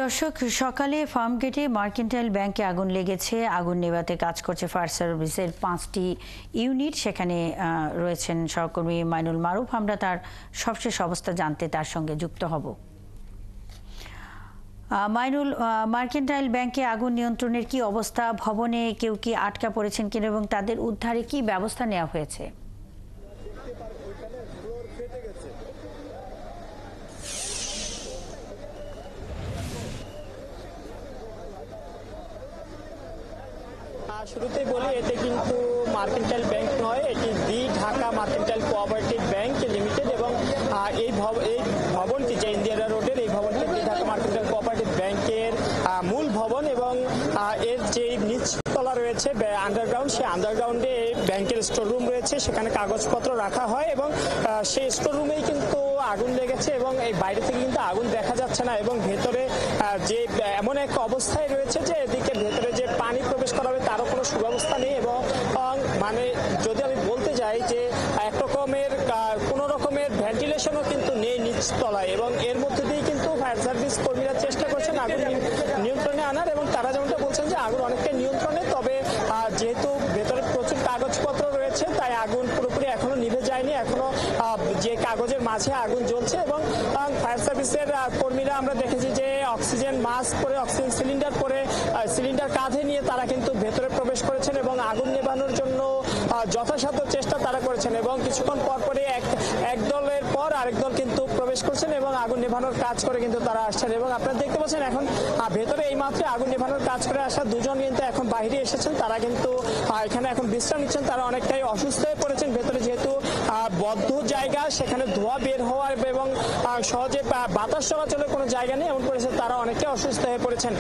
দর্শক, সকালে ফার্মগেটে মার্কেন্টাইল ব্যাংকে আগুন লেগেছে। আগুন নেভাতে কাজ করছে ফায়ার সার্ভিসের 5টি ইউনিট। সেখানে রয়েছেন সহকর্মী মাইনুল মারুফ। আমরা তার সবশেষ অবস্থা জানতে তার সঙ্গে যুক্ত হব। মাইনুল, মার্কেন্টাইল ব্যাংকে আগুন নিয়ন্ত্রণের কি অবস্থা? ভবনে কেউ কি আটকা পড়েছেন কিনা এবং তাদের উদ্ধারে কি ব্যবস্থা নেওয়া হয়েছে? শুরুতেই বলি, এতে কিন্তু মার্কেন্টাইল ব্যাংক নয়, এটি the Dhaka mercantile cooperative bank limited এবং এই ভবনটি যে ইন্দিরা রোডের এই ভবনটি দি ঢাকা মার্কেন্টাইল কোঅপারেটিভ ব্যাংকের মূল ভবন এবং এর যে নিচতলা রয়েছে আন্ডারগ্রাউন্ড, সেই আন্ডারগ্রাউন্ডে ব্যাংকের স্টোর রুম রয়েছে, সেখানে কাগজপত্র রাখা হয় এবং সেই স্টোর রুমেই কিন্তু আগুন লেগেছে এবং এই বাইরে থেকে কিন্তু আগুন দেখা যাচ্ছে না এবং ভেতরে যে এমন এক অবস্থায় রয়েছে যে এদিকে ভেতরে যে পানি প্রবেশ করা হবে তারও কোনো সুব্যবস্থা নেই এবং মানে যদি আমি বলতে যাই যে কোনো রকমের ভেন্টিলেশনও কিন্তু নেই নিচতলায় এবং এর মধ্যে দিয়ে কিন্তু ফায়ার সার্ভিস কর্মীরা চেষ্টা করছেন আগুন নিয়ন্ত্রণে আনার এবং তারা যেমনটা বলছেন যে আগুন অনেকটা নিয়ন্ত্রণে, তবে যেহেতু ভেতরে প্রচুর কাগজপত্র রয়েছে তাই আগুন পুরোপুরি এখনো নিভে যায়নি। এখনো যে কাগজের মাঝে আগুন জ্বলছে এবং ফায়ার সার্ভিসের কর্মীরা আমরা দেখেছি যে অক্সিজেন মাস্ক পরে, অক্সিজেন সিলিন্ডার পরে, সিলিন্ডার কাঁধে নিয়ে তারা কিন্তু ভেতরে প্রবেশ করেছেন এবং আগুন নেভানোর জন্য যথাসাধ্য চেষ্টা তারা করেছেন এবং কিছুক্ষণ পরপরই এক দলের পর আরেক দল কিন্তু প্রবেশ করছেন এবং আগুন নেভানোর কাজ করে কিন্তু তারা আসছেন এবং আপনারা দেখতে পাচ্ছেন এখন ভেতরে এই মাত্র আগুন নেভানোর কাজ করে আসা দুজন কিন্তু এখন বাইরে এসেছেন। তারা কিন্তু এখানে এখন বিশ্রাম নিচ্ছেন। তারা অনেকটাই অসুস্থ হয়ে পড়েছেন। ভেতরে যেহেতু বদ্ধ জায়গা, সেখানে ধোঁয়া বের হওয়ার এবং সহজে বাতাস চলাচলের কোনো জায়গা নেই, এমন পরিস্থিতি তারা অনেকটাই অসুস্থ হয়ে পড়েছেন।